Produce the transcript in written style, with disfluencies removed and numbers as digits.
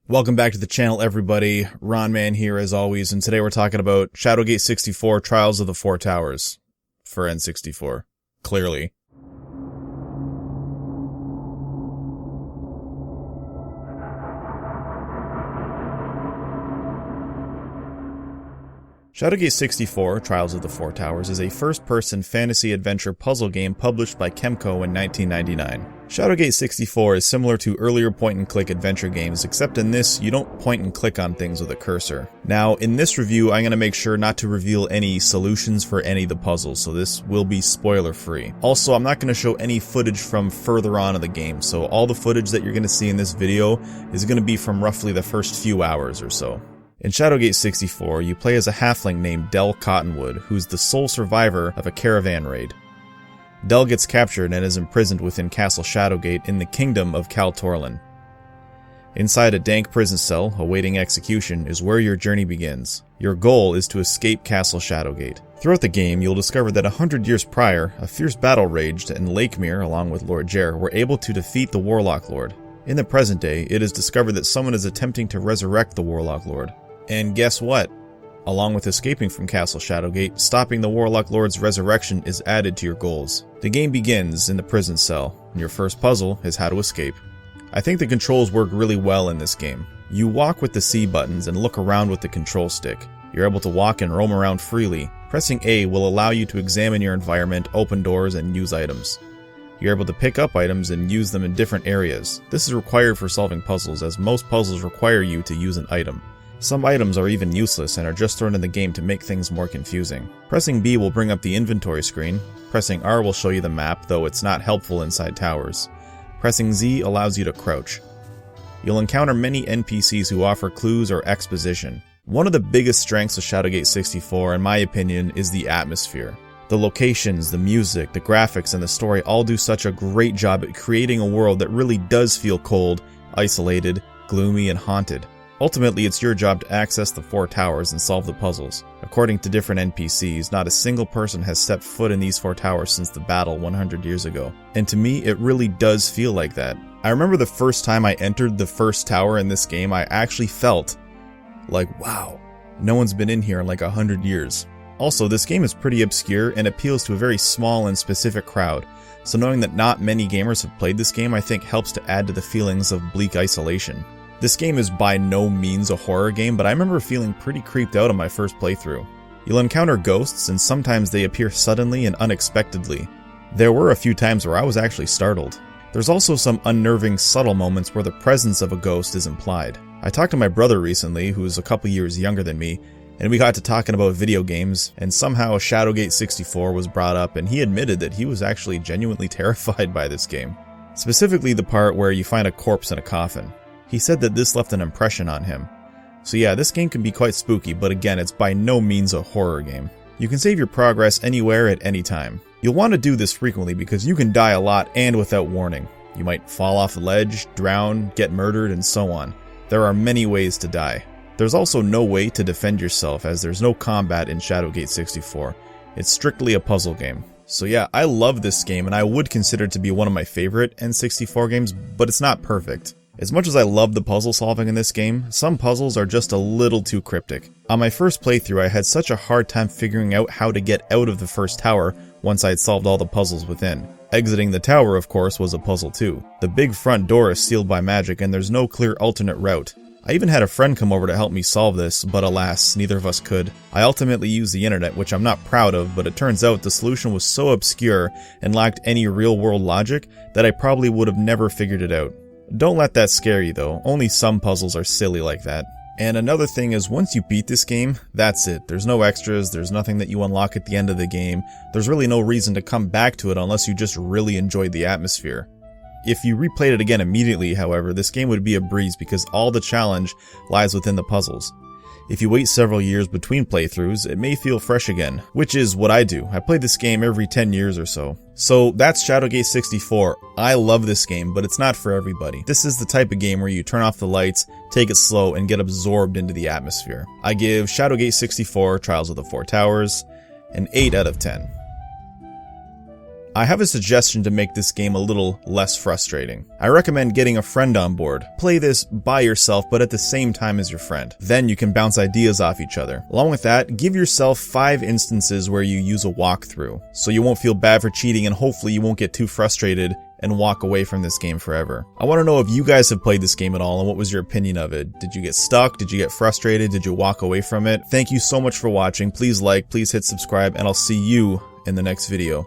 Welcome back to the channel, everybody. RonMan here as always, and today we're talking about Shadowgate 64 Trials of the Four Towers for N64. Clearly. Shadowgate 64 Trials of the Four Towers is a first-person fantasy adventure puzzle game published by Kemco in 1999. Shadowgate 64 is similar to earlier point-and-click adventure games, except in this, you don't point-and-click on things with a cursor. Now, in this review, I'm going to make sure not to reveal any solutions for any of the puzzles, so this will be spoiler-free. Also, I'm not going to show any footage from further on in the game, so all the footage that you're going to see in this video is going to be from roughly the first few hours or so. In Shadowgate 64, you play as a halfling named Del Cottonwood, who's the sole survivor of a caravan raid. Del gets captured and is imprisoned within Castle Shadowgate in the kingdom of Kaltorlin. Inside a dank prison cell, awaiting execution, is where your journey begins. Your goal is to escape Castle Shadowgate. Throughout the game, you'll discover that 100 years prior, a fierce battle raged, and Lakemere, along with Lord Jer, were able to defeat the Warlock Lord. In the present day, it is discovered that someone is attempting to resurrect the Warlock Lord. And guess what? Along with escaping from Castle Shadowgate, stopping the Warlock Lord's resurrection is added to your goals. The game begins in the prison cell, and your first puzzle is how to escape. I think the controls work really well in this game. You walk with the C buttons and look around with the control stick. You're able to walk and roam around freely. Pressing A will allow you to examine your environment, open doors, and use items. You're able to pick up items and use them in different areas. This is required for solving puzzles, as most puzzles require you to use an item. Some items are even useless and are just thrown in the game to make things more confusing. Pressing B will bring up the inventory screen. Pressing R will show you the map, though it's not helpful inside towers. Pressing Z allows you to crouch. You'll encounter many NPCs who offer clues or exposition. One of the biggest strengths of Shadowgate 64, in my opinion, is the atmosphere. The locations, the music, the graphics, and the story all do such a great job at creating a world that really does feel cold, isolated, gloomy, and haunted. Ultimately, it's your job to access the four towers and solve the puzzles. According to different NPCs, not a single person has stepped foot in these four towers since the battle 100 years ago. And to me, it really does feel like that. I remember the first time I entered the first tower in this game, I actually felt like, wow, no one's been in here in like 100 years. Also, this game is pretty obscure and appeals to a very small and specific crowd, so knowing that not many gamers have played this game I think helps to add to the feelings of bleak isolation. This game is by no means a horror game, but I remember feeling pretty creeped out on my first playthrough. You'll encounter ghosts, and sometimes they appear suddenly and unexpectedly. There were a few times where I was actually startled. There's also some unnerving, subtle moments where the presence of a ghost is implied. I talked to my brother recently, who's a couple years younger than me, and we got to talking about video games, and somehow Shadowgate 64 was brought up, and he admitted that he was actually genuinely terrified by this game. Specifically the part where you find a corpse in a coffin. He said that this left an impression on him. So yeah, this game can be quite spooky, but again, it's by no means a horror game. You can save your progress anywhere at any time. You'll want to do this frequently because you can die a lot and without warning. You might fall off a ledge, drown, get murdered, and so on. There are many ways to die. There's also no way to defend yourself, as there's no combat in Shadowgate 64. It's strictly a puzzle game. So yeah, I love this game and I would consider it to be one of my favorite N64 games, but it's not perfect. As much as I love the puzzle solving in this game, some puzzles are just a little too cryptic. On my first playthrough, I had such a hard time figuring out how to get out of the first tower once I'd solved all the puzzles within. Exiting the tower, of course, was a puzzle too. The big front door is sealed by magic and there's no clear alternate route. I even had a friend come over to help me solve this, but alas, neither of us could. I ultimately used the internet, which I'm not proud of, but it turns out the solution was so obscure and lacked any real-world logic that I probably would have never figured it out. Don't let that scare you though, only some puzzles are silly like that. And another thing is, once you beat this game, that's it. There's no extras, there's nothing that you unlock at the end of the game. There's really no reason to come back to it unless you just really enjoyed the atmosphere. If you replayed it again immediately, however, this game would be a breeze because all the challenge lies within the puzzles. If you wait several years between playthroughs, it may feel fresh again, which is what I do. I play this game every 10 years or so. So that's Shadowgate 64. I love this game, but it's not for everybody. This is the type of game where you turn off the lights, take it slow, and get absorbed into the atmosphere. I give Shadowgate 64 Trials of the Four Towers an 8 out of 10. I have a suggestion to make this game a little less frustrating. I recommend getting a friend on board. Play this by yourself, but at the same time as your friend. Then you can bounce ideas off each other. Along with that, give yourself 5 instances where you use a walkthrough, so you won't feel bad for cheating and hopefully you won't get too frustrated and walk away from this game forever. I want to know if you guys have played this game at all and what was your opinion of it. Did you get stuck? Did you get frustrated? Did you walk away from it? Thank you so much for watching. Please like, please hit subscribe, and I'll see you in the next video.